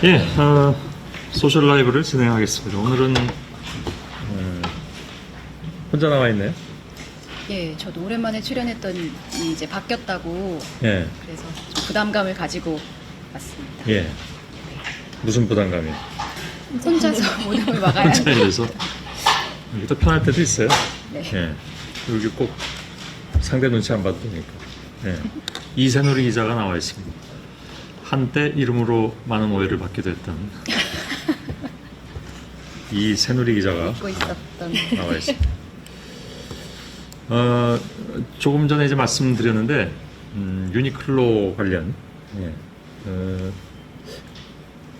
예, 소셜 라이브를 진행하겠습니다. 오늘은 혼자 나와 있네요. 예, 저도 오랜만에 출연했더니 이제 바뀌었다고 예, 그래서 좀 부담감을 가지고 왔습니다. 예. 무슨 부담감이? 혼자서 모든 걸 막아야 혼자 하는. 이래서 이게 또 편할 때도 있어요. 네. 예, 여기 꼭 상대 눈치 안 봐도 되니까. 예. 이세누리 기자가 나와 있습니다. 한때 이름으로 많은 오해를 받기도 했던 이세누리 기자가 잊고 있었던. 나와 있습니다. 조금 전에 이제 말씀드렸는데 유니클로 관련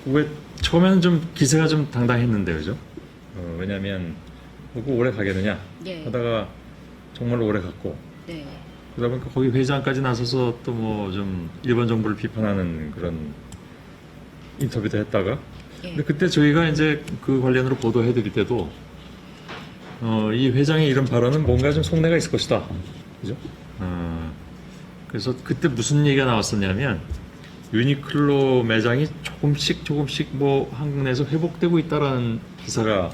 왜 처음에는 좀 기세가 좀 당당했는데 그죠? 왜냐하면 그 오래 가겠느냐 예. 하다가 정말 오래 갔고 네. 그러다 보니까 거기 회장까지 나서서 또 뭐 좀 일본 정부를 비판하는 그런 인터뷰도 했다가 예. 근데 그때 저희가 이제 그 관련으로 보도해드릴 때도 이 회장의 이런 발언은 뭔가 좀 속내가 있을 것이다. 그죠? 그래서 그때 무슨 얘기가 나왔었냐면 유니클로 매장이 조금씩 뭐 한국 내에서 회복되고 있다라는 기사가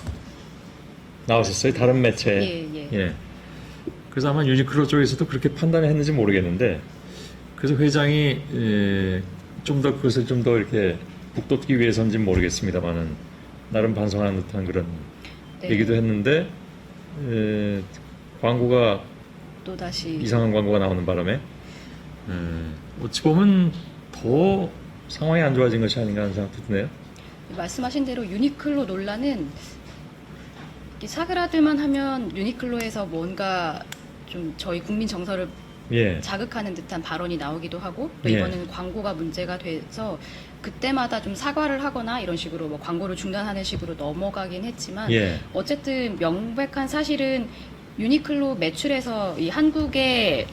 나왔었어요. 다른 매체에. 예. 그래서 아마 유니클로 쪽에서도 그렇게 판단했는지 모르겠는데 그래서 회장이 좀 더 그것을 좀 더 이렇게 북돋기 위해서인지는 모르겠습니다만은 나름 반성하는 듯한 그런 네. 얘기도 했는데 광고가 또 다시 이상한 광고가 나오는 바람에 어찌 보면 더 상황이 안 좋아진 것이 아닌가 하는 생각도 드네요. 말씀하신 대로 유니클로 논란은 이렇게 사그라들만 하면 유니클로에서 뭔가 좀 저희 국민 정서를 예, 자극하는 듯한 발언이 나오기도 하고 또 예. 이번에는 광고가 문제가 돼서 그때마다 좀 사과를 하거나 이런 식으로 뭐 광고를 중단하는 식으로 넘어가긴 했지만 예, 어쨌든 명백한 사실은 유니클로 매출에서 이 한국의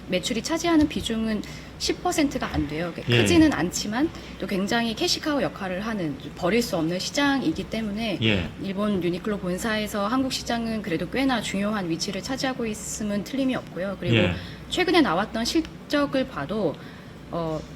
매출이 차지하는 비중은 10%가 안 돼요. 예. 크지는 않지만 또 굉장히 캐시카우 역할을 하는 버릴 수 없는 시장이기 때문에 예, 일본 유니클로 본사에서 한국 시장은 그래도 꽤나 중요한 위치를 차지하고 있음은 틀림이 없고요. 그리고 예. 최근에 나왔던 실적을 봐도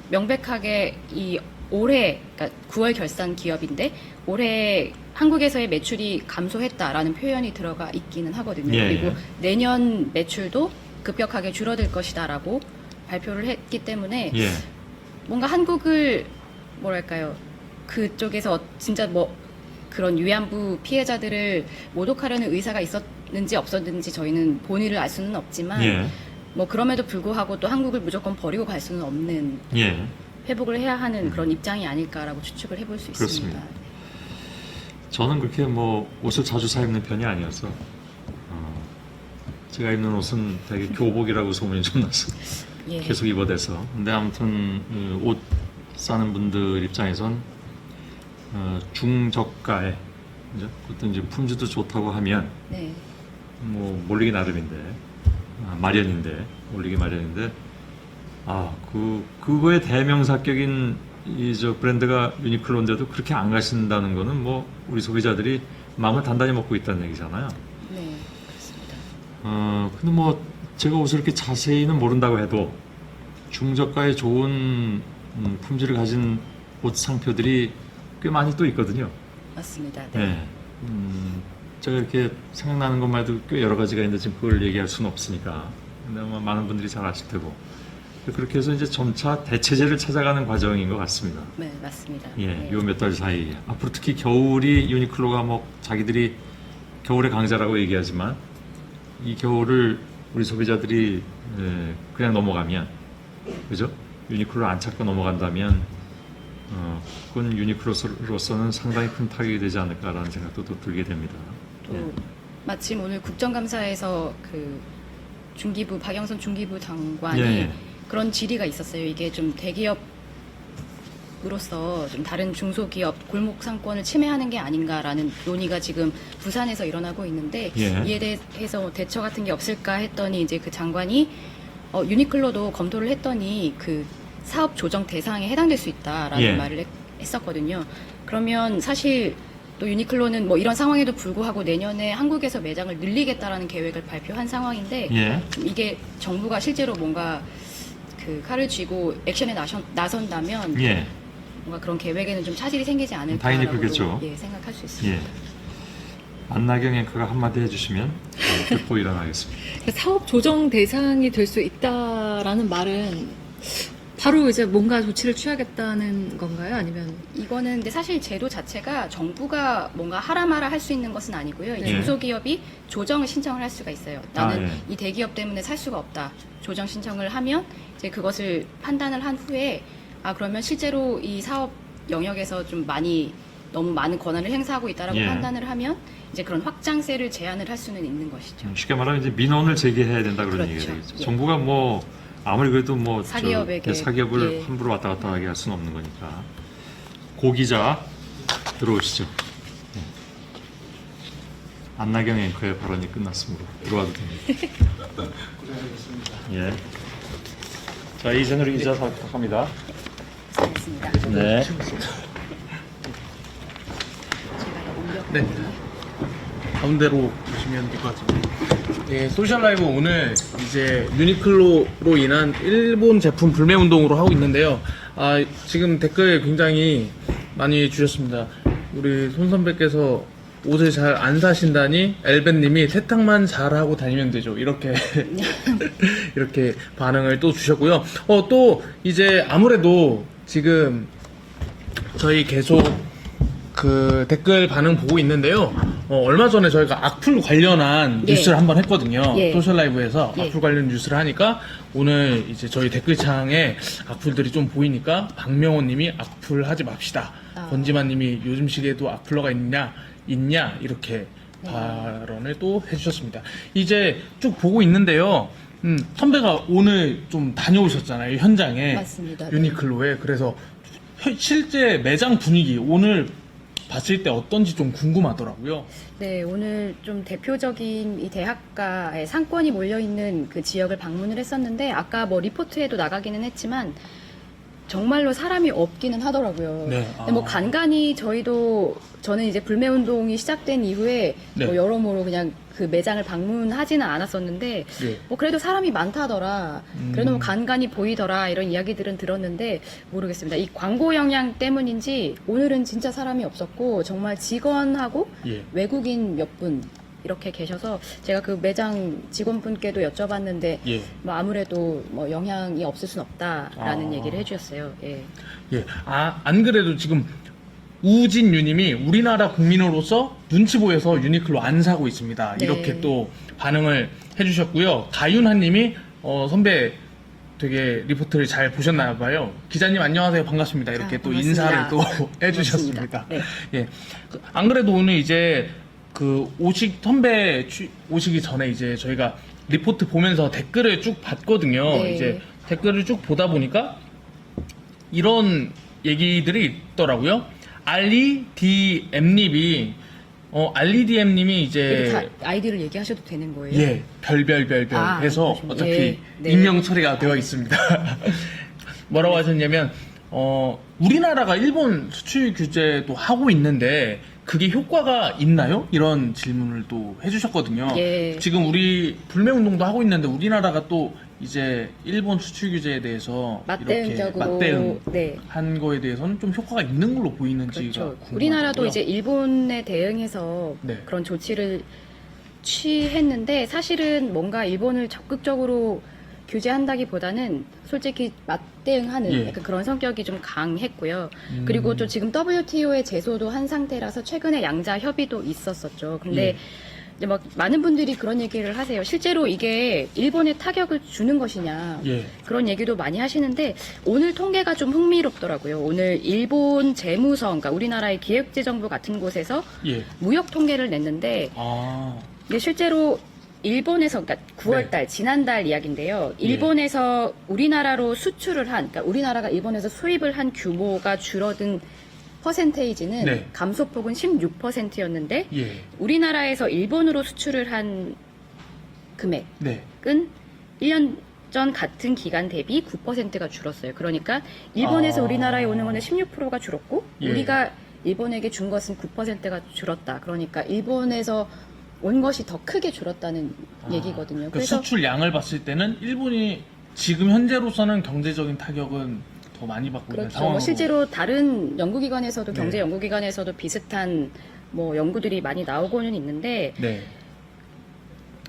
명백하게 이 올해 그러니까 9월 결산 기업인데 올해 한국에서의 매출이 감소했다라는 표현이 들어가 있기는 하거든요. 예, 그리고 예. 내년 매출도 급격하게 줄어들 것이다라고 발표를 했기 때문에 예, 뭔가 한국을 뭐랄까요 그쪽에서 진짜 뭐 그런 위안부 피해자들을 모독하려는 의사가 있었는지 없었는지 저희는 본의를 알 수는 없지만 예, 뭐 그럼에도 불구하고 또 한국을 무조건 버리고 갈 수는 없는 예. 회복을 해야 하는 그런 입장이 아닐까라고 추측을 해볼 수 있습니다. 그렇습니다. 저는 그렇게 뭐 옷을 자주 사 입는 편이 아니어서 제가 입는 옷은 되게 교복이라고 소문이 좀 나서 예. 계속 입어대서 근데 아무튼 옷 사는 분들 입장에선 중저가에 그죠? 어떤 이제 품질도 좋다고 하면 네. 뭐 몰리기 나름인데 마련인데 올리기 마련인데 그거의 대명사격인 이 저 브랜드가 유니클로인데도 그렇게 안 가신다는 거는 뭐 우리 소비자들이 마음을 단단히 먹고 있다는 얘기잖아요. 네. 그렇습니다. 근데 뭐 제가 옷을 이렇게 자세히는 모른다고 해도 중저가의 좋은 품질을 가진 옷 상표들이 꽤 많이 또 있거든요. 맞습니다. 네. 네. 제가 이렇게 생각나는 것만 해도 꽤 여러 가지가 있는데 지금 그걸 얘기할 수는 없으니까. 근데 아마 많은 분들이 잘 아실 테고. 그렇게 해서 이제 점차 대체제를 찾아가는 과정인 것 같습니다. 네, 맞습니다. 예, 네. 요 몇 달 사이. 앞으로 특히 겨울이 유니클로가 뭐 자기들이 겨울의 강자라고 얘기하지만 이 겨울을 우리 소비자들이 그냥 넘어가면, 그죠? 유니클로를 안 찾고 넘어간다면, 그건 유니클로로서는 상당히 큰 타격이 되지 않을까라는 생각도 또 들게 됩니다. 또 예. 마침 오늘 국정감사에서 그 중기부 박영선 중기부 장관이 예. 그런 질의가 있었어요. 이게 좀 대기업으로서 좀 다른 중소기업 골목 상권을 침해하는 게 아닌가라는 논의가 지금 부산에서 일어나고 있는데 예. 이에 대해서 대처 같은 게 없을까 했더니 이제 그 장관이 유니클로도 검토를 했더니 그 사업 조정 대상에 해당될 수 있다라는 예. 말을 했었거든요. 그러면 사실 또 유니클로는 뭐 이런 상황에도 불구하고 내년에 한국에서 매장을 늘리겠다라는 계획을 발표한 상황인데 예. 이게 정부가 실제로 뭔가 그 칼을 쥐고 액션에 나선다면 예. 뭔가 그런 계획에는 좀 차질이 생기지 않을까라고 당연히 그렇겠죠. 예, 생각할 수 있습니다. 예. 안나경 앵커가 한마디 해주시면 듣고 일어나겠습니다. 사업 조정 대상이 될 수 있다라는 말은 바로 이제 뭔가 조치를 취하겠다는 건가요? 아니면 이거는 근데 사실 제도 자체가 정부가 뭔가 하라 마라 할 수 있는 것은 아니고요. 이 예. 중소기업이 조정을 신청을 할 수가 있어요. 나는 예. 이 대기업 때문에 살 수가 없다. 조정 신청을 하면 이제 그것을 판단을 한 후에 그러면 실제로 이 사업 영역에서 좀 너무 많은 권한을 행사하고 있다라고 예. 판단을 하면 이제 그런 확장세를 제한을 할 수는 있는 것이죠. 쉽게 말하면 이제 민원을 제기해야 된다 그런 그렇죠. 얘기가 되겠죠. 예. 정부가 뭐 아무리 그래도 뭐 사기업에게, 사기업을 예. 함부로 왔다 갔다 하게 할 수는 없는 거니까. 고 기자 들어오시죠. 예. 안나경 앵커의 발언이 끝났습니다. 들어와도 됩니다. 예. 자, 이전으로 기자 합니다. 알겠습니다. 네. 제가 더 옮겨. 네. 가운데로 보시면 될 것 같습니다. 예, 소셜 라이브 오늘 이제 유니클로로 인한 일본 제품 불매 운동으로 하고 있는데요. 지금 댓글 굉장히 많이 주셨습니다. 우리 손 선배께서 옷을 잘 안 사신다니 엘벤님이 세탁만 잘하고 다니면 되죠. 이렇게 이렇게 반응을 또 주셨고요. 또 이제 아무래도 지금 저희 계속 그 댓글 반응 보고 있는데요. 얼마 전에 저희가 악플 관련한 예. 뉴스를 한번 했거든요. 예. 소셜 라이브에서 예. 악플 관련 뉴스를 하니까 오늘 이제 저희 댓글창에 악플들이 좀 보이니까 박명호 님이 악플 하지 맙시다. 권지만 님이 요즘 시대에도 악플러가 있냐 이렇게 발언을 또 해주셨습니다. 이제 쭉 보고 있는데요. 선배가 오늘 좀 다녀오셨잖아요. 현장에. 맞습니다. 유니클로에. 그래서 실제 매장 분위기 오늘 봤을 때 어떤지 좀 궁금하더라고요. 네, 오늘 좀 대표적인 이 대학가의 상권이 몰려있는 그 지역을 방문을 했었는데, 아까 뭐 리포트에도 나가기는 했지만, 정말로 사람이 없기는 하더라고요. 네, 근데 뭐 간간히 저는 이제 불매운동이 시작된 이후에 네. 뭐 여러모로 그냥 그 매장을 방문하지는 않았었는데, 예. 뭐 그래도 사람이 많다더라. 그래도 뭐 간간히 보이더라. 이런 이야기들은 들었는데 모르겠습니다. 이 광고 영향 때문인지 오늘은 진짜 사람이 없었고 정말 직원하고 예. 외국인 몇 분 이렇게 계셔서 제가 그 매장 직원분께도 여쭤봤는데 예. 뭐 아무래도 뭐 영향이 없을 순 없다라는 아. 얘기를 해주셨어요. 예. 예. 안 그래도 지금 우진유님이 우리나라 국민으로서 눈치 보여서 유니클로 안 사고 있습니다. 네. 이렇게 또 반응을 해주셨고요. 가윤하님이 선배 되게 리포트를 잘 보셨나 봐요. 기자님 안녕하세요 반갑습니다. 이렇게 또 반갑습니다. 인사를 또 해주셨습니다. 고맙습니다. 네. 예. 안 그래도 오늘 이제 그 선배 오시기 전에 이제 저희가 리포트 보면서 댓글을 쭉 봤거든요. 네. 이제 댓글을 쭉 보다 보니까 이런 얘기들이 있더라고요. 알리디엠님이 알리디엠님이 이거 다 이제 아이디를 얘기하셔도 되는 거예요? 예 별별별별 해서 그러시군요. 어차피 예, 네. 익명 처리가 되어 있습니다. 뭐라고 하셨냐면 우리나라가 일본 수출 규제도 하고 있는데 그게 효과가 있나요? 이런 질문을 또 해주셨거든요. 예. 지금 우리 불매운동도 하고 있는데 우리나라가 또 이제 일본 수출 규제에 대해서 이렇게 맞대응적으로 맞대응 네. 한 거에 대해서는 좀 효과가 있는 걸로 보이는지가 그렇죠. 궁금하고요. 우리나라도 이제 일본에 대응해서 네. 그런 조치를 취했는데 사실은 뭔가 일본을 적극적으로 규제한다기보다는 솔직히 맞대응하는 예. 약간 그런 성격이 좀 강했고요. 그리고 또 지금 WTO에 제소도 한 상태라서 최근에 양자 협의도 있었었죠. 근데 예. 이제 막 많은 분들이 그런 얘기를 하세요. 실제로 이게 일본에 타격을 주는 것이냐. 예. 그런 얘기도 많이 하시는데 오늘 통계가 좀 흥미롭더라고요. 오늘 일본 재무서, 그러니까 우리나라의 기획재정부 같은 곳에서 예. 무역 통계를 냈는데 아. 이게 실제로 일본에서, 그러니까 9월달, 지난달 이야기인데요. 일본에서 우리나라로 수출을 한, 그러니까 우리나라가 일본에서 수입을 한 규모가 줄어든 퍼센테이지는 네. 감소폭은 16%였는데 예. 우리나라에서 일본으로 수출을 한 금액은 네. 1년 전 같은 기간 대비 9%가 줄었어요. 그러니까 일본에서 아. 우리나라에 오는 거는 16%가 줄었고 예. 우리가 일본에게 준 것은 9%가 줄었다. 그러니까 일본에서 온 것이 더 크게 줄었다는 얘기거든요. 그 수출 양을 봤을 때는 일본이 지금 현재로서는 경제적인 타격은 더 많이 받고 있는 그렇죠. 상황으로. 뭐 실제로 다른 연구기관에서도 네. 경제 연구기관에서도 비슷한 뭐 연구들이 많이 나오고는 있는데 네.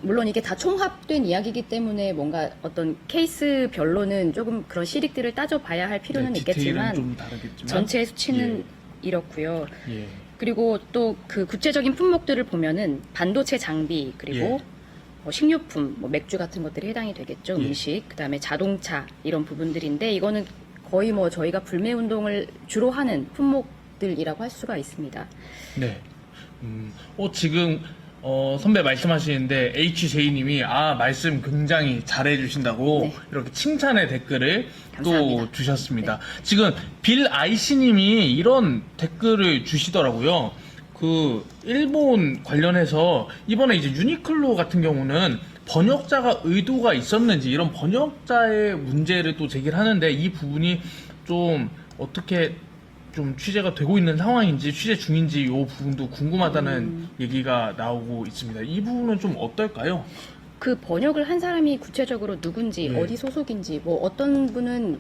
물론 이게 다 총합된 이야기이기 때문에 뭔가 어떤 케이스별로는 조금 그런 실익들을 따져봐야 할 필요는 네, 디테일은 있겠지만 좀 다르겠지만 전체의 수치는 이렇고요. 예. 그리고 또 그 구체적인 품목들을 보면은 반도체 장비 그리고 예. 뭐 식료품, 뭐 맥주 같은 것들이 해당이 되겠죠. 예. 음식, 그다음에 자동차 이런 부분들인데 이거는 거의 뭐 저희가 불매 운동을 주로 하는 품목들이라고 할 수가 있습니다. 네. 지금 선배 말씀하시는데 HJ님이 말씀 굉장히 잘해주신다고 네. 이렇게 칭찬의 댓글을 감사합니다. 또 주셨습니다. 지금 빌 아이씨님이 이런 댓글을 주시더라고요. 그 일본 관련해서 이번에 이제 유니클로 같은 경우는 번역자가 의도가 있었는지 이런 번역자의 문제를 또 제기를 하는데 이 부분이 좀 어떻게 좀 취재가 되고 있는 상황인지 취재 중인지 이 부분도 궁금하다는 얘기가 나오고 있습니다. 이 부분은 좀 어떨까요? 그 번역을 한 사람이 구체적으로 누군지 네. 어디 소속인지 뭐 어떤 분은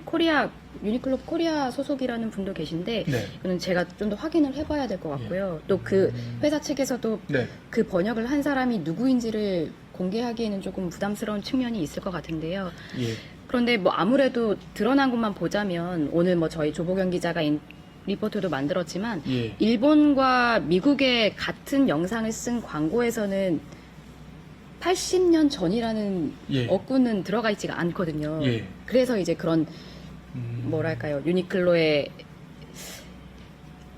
유니클로 코리아 소속이라는 분도 계신데 네. 그는 제가 좀 더 확인을 해봐야 될 것 같고요. 또 그 회사 측에서도 네. 그 번역을 한 사람이 누구인지를 공개하기에는 조금 부담스러운 측면이 있을 것 같은데요. 예. 그런데 뭐 아무래도 드러난 것만 보자면 오늘 뭐 저희 조보경 기자가 리포트도 만들었지만 예. 일본과 미국의 같은 영상을 쓴 광고에서는 80년 전이라는 예. 어구는 들어가 있지가 않거든요. 예. 그래서 이제 그런 뭐랄까요 유니클로의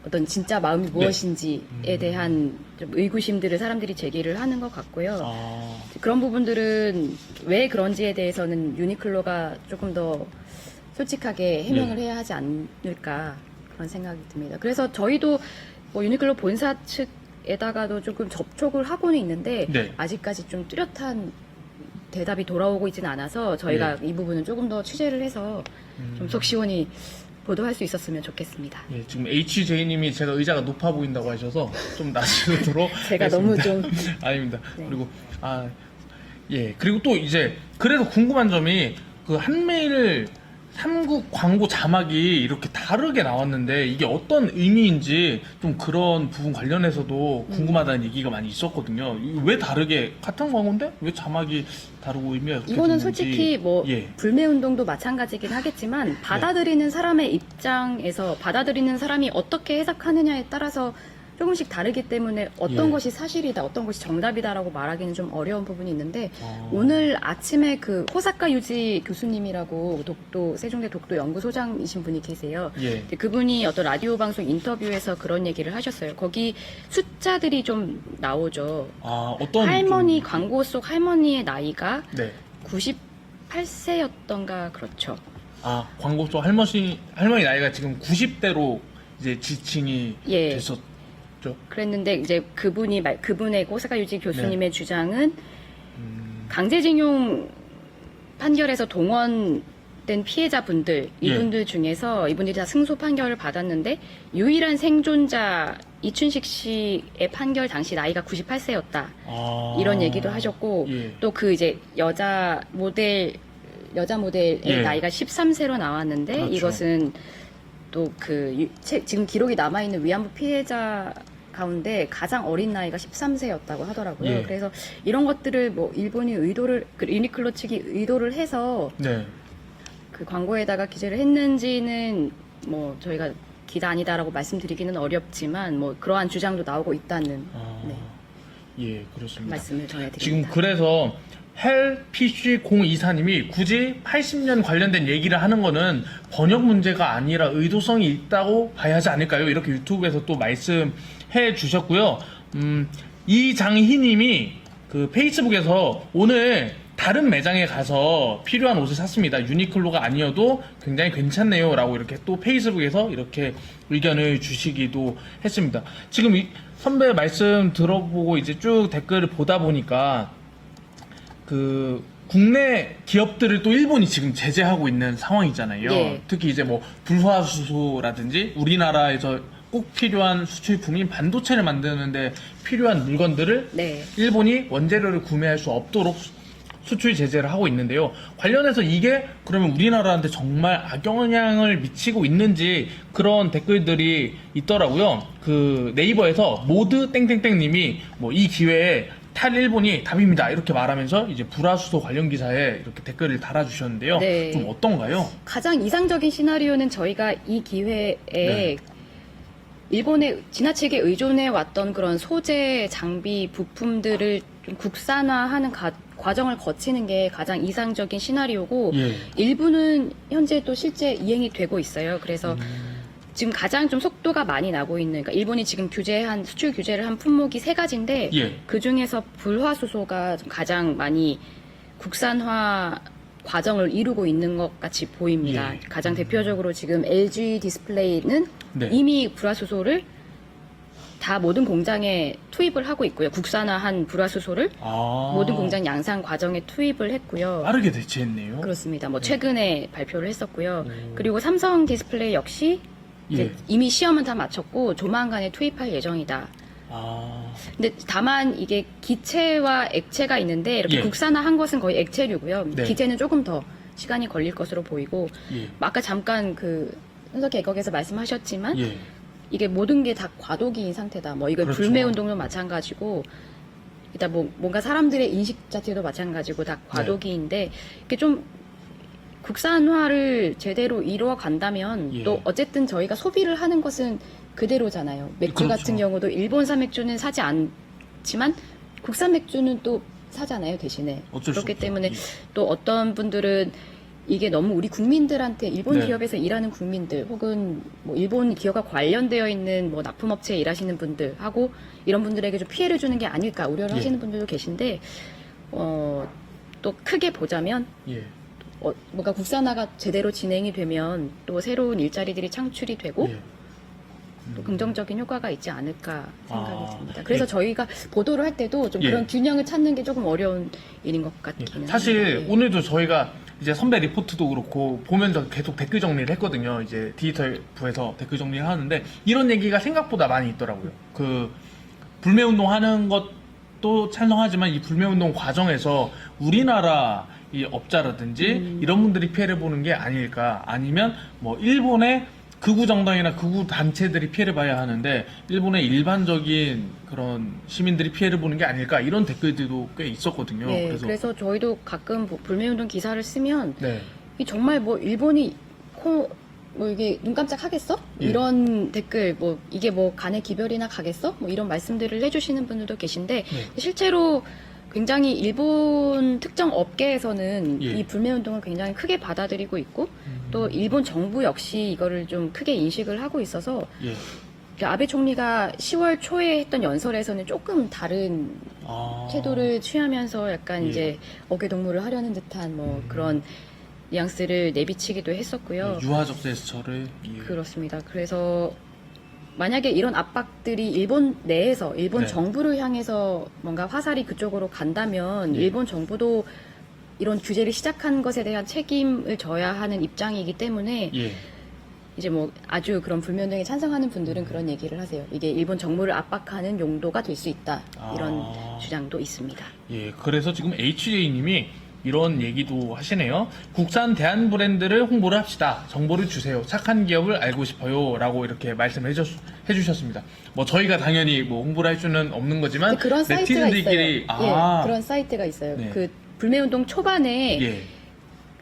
어떤 진짜 마음이 무엇인지에 대한 좀 의구심들을 사람들이 제기를 하는 것 같고요. 아, 그런 부분들은 왜 그런지에 대해서는 유니클로가 조금 더 솔직하게 해명을 해야 하지 않을까 그런 생각이 듭니다. 그래서 저희도 뭐 유니클로 본사 측에다가도 조금 접촉을 하고는 있는데 네. 아직까지 좀 뚜렷한 대답이 돌아오고 있지는 않아서 저희가 이 부분은 조금 더 취재를 해서 좀 속 시원히 보도할 수 있었으면 좋겠습니다. 예, 지금 HJ님이 제가 의자가 높아 보인다고 하셔서 좀 낮추도록 제가 너무 좀 아닙니다. 네. 그리고 그리고 또 이제 그래도 궁금한 점이 그 한메일 삼국 광고 자막이 이렇게 다르게 나왔는데 이게 어떤 의미인지 좀 그런 부분 관련해서도 궁금하다는 얘기가 많이 있었거든요. 이거 왜 다르게 같은 광고인데 왜 자막이 다르고 의미가 그렇게 이거는 있는지. 솔직히 뭐 예. 불매 운동도 마찬가지긴 하겠지만 받아들이는 사람의 입장에서 받아들이는 사람이 어떻게 해석하느냐에 따라서 조금씩 다르기 때문에 어떤 예. 것이 사실이다, 어떤 것이 정답이다라고 말하기는 좀 어려운 부분이 있는데 아. 오늘 아침에 그 호사카 유지 교수님이라고 세종대 독도 연구소장이신 분이 계세요. 예. 근데 그분이 어떤 라디오 방송 인터뷰에서 그런 얘기를 하셨어요. 거기 숫자들이 좀 나오죠. 어떤 할머니 좀- 광고 속 할머니의 나이가 네. 98세였던가 그렇죠. 광고 속 할머니 나이가 지금 90대로 이제 지칭이 예. 됐었죠. 그랬는데 이제 그분의 호사카 유지 교수님의 네. 주장은 강제징용 판결에서 동원된 피해자분들 이분들 중에서 이분들이 다 승소 판결을 받았는데 유일한 생존자 이춘식 씨의 판결 당시 나이가 98세였다. 이런 얘기도 하셨고 예. 또 그 이제 여자 모델의 예. 나이가 13세로 나왔는데 그렇죠. 이것은 또 지금 기록이 남아있는 위안부 피해자 가운데 가장 어린 나이가 13세였다고 하더라고요. 예. 그래서 이런 것들을 뭐 일본이 유니클로 측이 의도를 해서 네. 그 광고에다가 기재를 했는지는 뭐 저희가 기다 아니다라고 말씀드리기는 어렵지만 뭐 그러한 주장도 나오고 있다는 네, 예, 그렇습니다. 말씀을 전해드립니다. 지금 그래서 헬PC024님이 굳이 80년 관련된 얘기를 하는 거는 번역 문제가 아니라 의도성이 있다고 봐야 하지 않을까요? 이렇게 유튜브에서 또 말씀해 주셨고요. 이장희님이 그 페이스북에서 오늘 다른 매장에 가서 필요한 옷을 샀습니다. 유니클로가 아니어도 굉장히 괜찮네요. 라고 이렇게 또 페이스북에서 이렇게 의견을 주시기도 했습니다. 지금 선배 말씀 들어보고 이제 쭉 댓글을 보다 보니까 그 국내 기업들을 또 일본이 지금 제재하고 있는 상황이잖아요. 예. 특히 이제 뭐 불화수소라든지 우리나라에서 꼭 필요한 수출품인 반도체를 만드는데 필요한 물건들을 네. 일본이 원재료를 구매할 수 없도록 수출 제재를 하고 있는데요. 관련해서 이게 그러면 우리나라한테 정말 악영향을 미치고 있는지 그런 댓글들이 있더라고요. 그 네이버에서 모드 땡땡땡님이 뭐 이 기회에 탈 일본이 답입니다 이렇게 말하면서 이제 불화수소 관련 기사에 이렇게 댓글을 달아주셨는데요. 네. 좀 어떤가요? 가장 이상적인 시나리오는 저희가 이 기회에 네. 일본에 지나치게 의존해 왔던 그런 소재, 장비, 부품들을 좀 국산화하는 과정을 거치는 게 가장 이상적인 시나리오고 예. 일부는 현재 또 실제 이행이 되고 있어요. 그래서 지금 가장 좀 속도가 많이 나고 있는, 그러니까 일본이 지금 수출 규제를 한 품목이 3가지인데 예. 그 중에서 불화수소가 좀 가장 많이 국산화 과정을 이루고 있는 것 같이 보입니다. 예. 가장 대표적으로 지금 LG 디스플레이는 네. 이미 불화수소를 다 모든 공장에 투입을 하고 있고요. 국산화한 불화수소를 모든 공장 양산 과정에 투입을 했고요. 빠르게 대체했네요. 그렇습니다. 뭐 최근에 발표를 했었고요. 그리고 삼성 디스플레이 역시 이제 예. 이미 시험은 다 마쳤고 조만간에 투입할 예정이다. 근데 다만 이게 기체와 액체가 있는데 이렇게 예. 국산화한 것은 거의 액체류고요. 네. 기체는 조금 더 시간이 걸릴 것으로 보이고 예. 아까 잠깐 그 분석 개혁에서 말씀하셨지만 예. 이게 모든 게 다 과도기인 상태다. 뭐 이거 그렇죠. 불매 운동도 마찬가지고 일단 뭔가 사람들의 인식 자체도 마찬가지고 다 과도기인데 이게 좀 국산화를 제대로 이루어 간다면 예. 또 어쨌든 저희가 소비를 하는 것은 그대로잖아요. 맥주 그렇죠. 같은 경우도 일본산 맥주는 사지 않지만 국산 맥주는 또 사잖아요, 대신에. 어쩔 수 그렇기 없죠. 때문에 예. 또 어떤 분들은 이게 너무 우리 국민들한테 일본 네. 기업에서 일하는 국민들 혹은 뭐 일본 기업과 관련되어 있는 뭐 납품업체에 일하시는 분들하고 이런 분들에게 좀 피해를 주는 게 아닐까 우려를 예. 하시는 분들도 계신데 또 크게 보자면 예. 뭔가 국산화가 제대로 진행이 되면 또 새로운 일자리들이 창출이 되고 예. 또 긍정적인 효과가 있지 않을까 생각이 아, 듭니다. 그래서 예. 저희가 보도를 할 때도 좀 예. 그런 균형을 찾는 게 조금 어려운 일인 것 예. 같기는 사실 합니다. 예. 오늘도 저희가 이제 선배 리포트도 그렇고 보면서 계속 댓글 정리를 했거든요. 이제 디지털 부에서 댓글 정리를 하는데 이런 얘기가 생각보다 많이 있더라고요. 그 불매 운동 하는 것도 찬성하지만 이 불매 운동 과정에서 우리나라 이 업자라든지 이런 분들이 피해를 보는 게 아닐까, 아니면 뭐 일본의 극우 정당이나 극우 단체들이 피해를 봐야 하는데 일본의 일반적인 그런 시민들이 피해를 보는 게 아닐까, 이런 댓글들도 꽤 있었거든요. 네, 그래서 저희도 가끔 불매운동 기사를 쓰면 네. 이 정말 뭐 일본이 뭐 이게 눈 깜짝하겠어? 예. 이런 댓글 뭐 이게 뭐 간의 기별이나 가겠어? 뭐 이런 말씀들을 해주시는 분들도 계신데 네. 실제로 굉장히 일본 특정 업계에서는 예. 이 불매운동을 굉장히 크게 받아들이고 있고 또 일본 정부 역시 이거를 좀 크게 인식을 하고 있어서 예. 아베 총리가 10월 초에 했던 연설에서는 조금 다른 태도를 취하면서 약간 예. 이제 어깨동무를 하려는 듯한 뭐 그런 뉘앙스를 내비치기도 했었고요. 유화적 제스처를. 예. 그렇습니다. 그래서 만약에 이런 압박들이 일본 내에서 일본 네. 정부를 향해서 뭔가 화살이 그쪽으로 간다면 예. 일본 정부도 이런 규제를 시작한 것에 대한 책임을 져야 하는 입장이기 때문에 예. 이제 뭐 아주 그런 불매운동에 찬성하는 분들은 그런 얘기를 하세요. 이게 일본 정부를 압박하는 용도가 될 수 있다. 이런 주장도 있습니다. 예. 그래서 지금 HJ님이 이런 얘기도 하시네요. 국산 대한 브랜드를 홍보를 합시다. 정보를 주세요. 착한 기업을 알고 싶어요. 라고 이렇게 말씀을 해주셨습니다. 뭐 저희가 당연히 뭐 홍보를 할 수는 없는 거지만 그런 사이트가 있어요. 네티즌들끼리 예, 그런 사이트가 있어요. 네. 그 불매운동 초반에 예.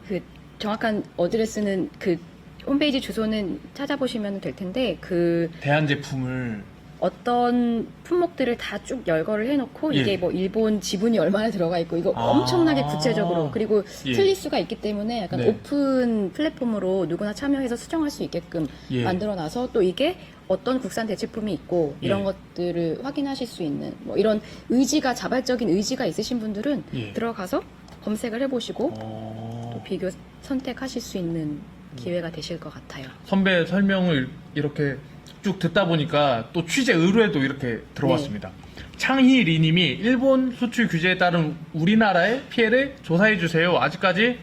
그 정확한 어드레스는 그 홈페이지 주소는 찾아보시면 될 텐데 그 대한 제품을 어떤 품목들을 다 쭉 열거를 해놓고 예. 이게 뭐 일본 지분이 얼마나 들어가 있고 이거 엄청나게 구체적으로 그리고 예. 틀릴 수가 있기 때문에 약간 네. 오픈 플랫폼으로 누구나 참여해서 수정할 수 있게끔 예. 만들어놔서 또 이게 어떤 국산 대체품이 있고 이런 예. 것들을 확인하실 수 있는 뭐 이런 의지가 자발적인 의지가 있으신 분들은 예. 들어가서 검색을 해보시고 어. 또 비교 선택하실 수 있는 기회가 되실 것 같아요. 선배 설명을 이렇게 쭉 듣다 보니까 또 취재 의뢰도 이렇게 들어왔습니다. 창희리 님이 일본 수출 규제에 따른 우리나라의 피해를 조사해 주세요. 아직까지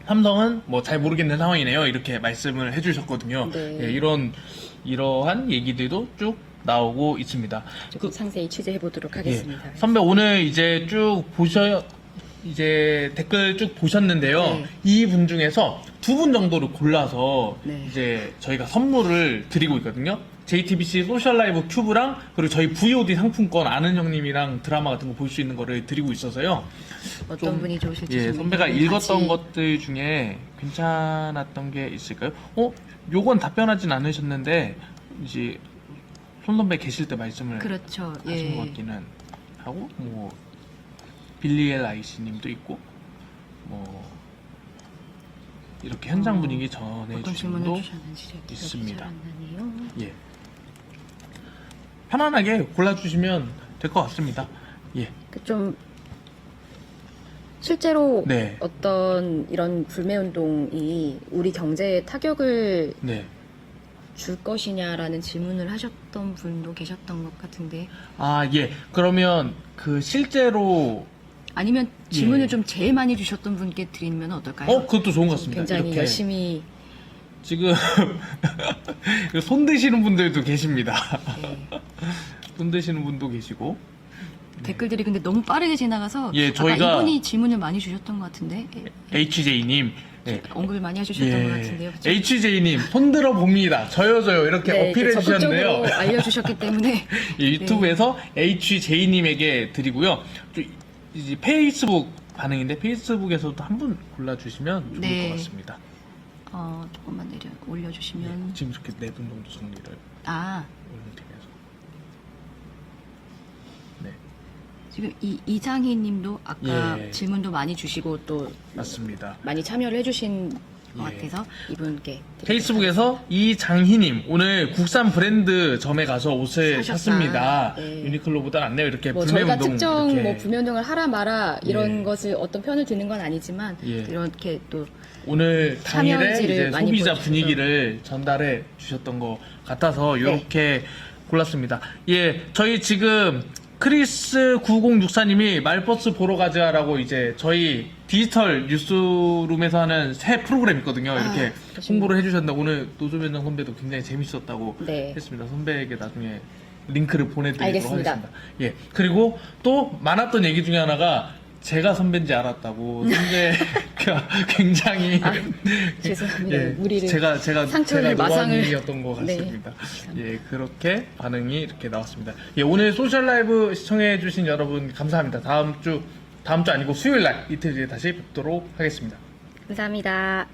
삼성은 뭐 잘 모르겠는 상황이네요. 이렇게 말씀을 해주셨거든요. 네. 예, 이러한 얘기들도 쭉 나오고 있습니다. 조금 상세히 취재해 보도록 하겠습니다. 예, 선배 오늘 이제 쭉 이제 댓글 쭉 보셨는데요. 네. 이 분 중에서 두 분 정도를 골라서 네. 이제 저희가 선물을 드리고 있거든요. JTBC 소셜 라이브 큐브랑 그리고 저희 VOD 상품권 아는 형님이랑 드라마 같은 거 볼 수 있는 거를 드리고 있어서요. 어떤 좀, 분이 좋으실지 예, 좀 선배가 같이- 읽었던 것들 중에 괜찮았던 게 있을까요? 요건 답변하진 않으셨는데 이제 손 선배 계실 때 말씀을 그렇죠. 하신 것 예. 같기는 하고 뭐 빌리엘 아이씨님도 있고 뭐 이렇게 현장 분위기 어떤 전해주신 질문을 분도 주셨는지 기억이 있습니다. 잘안 나네요. 예 편안하게 골라주시면 될 것 같습니다. 예 좀 실제로 네. 어떤 이런 불매 운동이 우리 경제에 타격을 네. 줄 것이냐라는 질문을 하셨던 분도 계셨던 것 같은데 아, 예. 그러면 그 실제로 아니면 질문을 예. 좀 제일 많이 주셨던 분께 드리면 어떨까요? 그것도 좋은 것 같습니다. 굉장히 이렇게 열심히 지금 손 드시는 분들도 계십니다. 네. 손 드시는 분도 계시고 댓글들이 근데 너무 빠르게 지나가서 예, 아까 저희가- 이분이 질문을 많이 주셨던 것 같은데 HJ님 네. 언급을 많이 해주셨던 것 같은데요. 그쵸? HJ님 손 들어 봅니다. 저요 이렇게 네, 어필해 이렇게 주셨는데요. 적극적으로 알려주셨기 때문에 이 유튜브에서 HJ님에게 드리고요. 좀 이제 페이스북 반응인데 페이스북에서도 한 분 골라주시면 좋을 네. 것 같습니다. 조금만 내려 올려주시면 지금 이렇게 네 분 정도 정리를 아 올려드려서 네 지금 이장희님도 아까 예. 질문도 많이 주시고 또 맞습니다. 많이 참여를 해주신 것 예. 같아서 이분께 드리도록 페이스북에서 이장희님 오늘 국산 브랜드 점에 가서 옷을 사셨다. 샀습니다. 네. 유니클로보다 안 내요 이렇게 뭐 불매 저희가 운동 특정 이렇게 뭐 불매운동을 하라 마라 이런 예. 것을 어떤 편을 드는 건 아니지만 예. 이렇게 또 오늘 당일에 참여지를 이제 많이 소비자 보여주셔서. 분위기를 전달해 주셨던 것 같아서 이렇게 골랐습니다. 예, 저희 지금 크리스 9064님이 말버스 보러 가자라고 이제 저희 디지털 뉴스룸에서 하는 새 프로그램 있거든요. 이렇게 그렇습니다. 홍보를 해주셨는데 오늘 노조변장 선배도 굉장히 재밌었다고 네. 했습니다. 선배에게 나중에 링크를 보내드리도록 알겠습니다. 하겠습니다. 예, 그리고 또 많았던 얘기 중에 하나가 제가 선배인지 알았다고 선배가 굉장히 죄송합니다. 예, 무리를 제가 상처를 마상을 노안이었던 것 네. 같습니다. 예, 그렇게 반응이 이렇게 나왔습니다. 예, 오늘 소셜 라이브 시청해주신 여러분 감사합니다. 다음 주 아니고 수요일 날 이틀 뒤에 다시 뵙도록 하겠습니다. 감사합니다.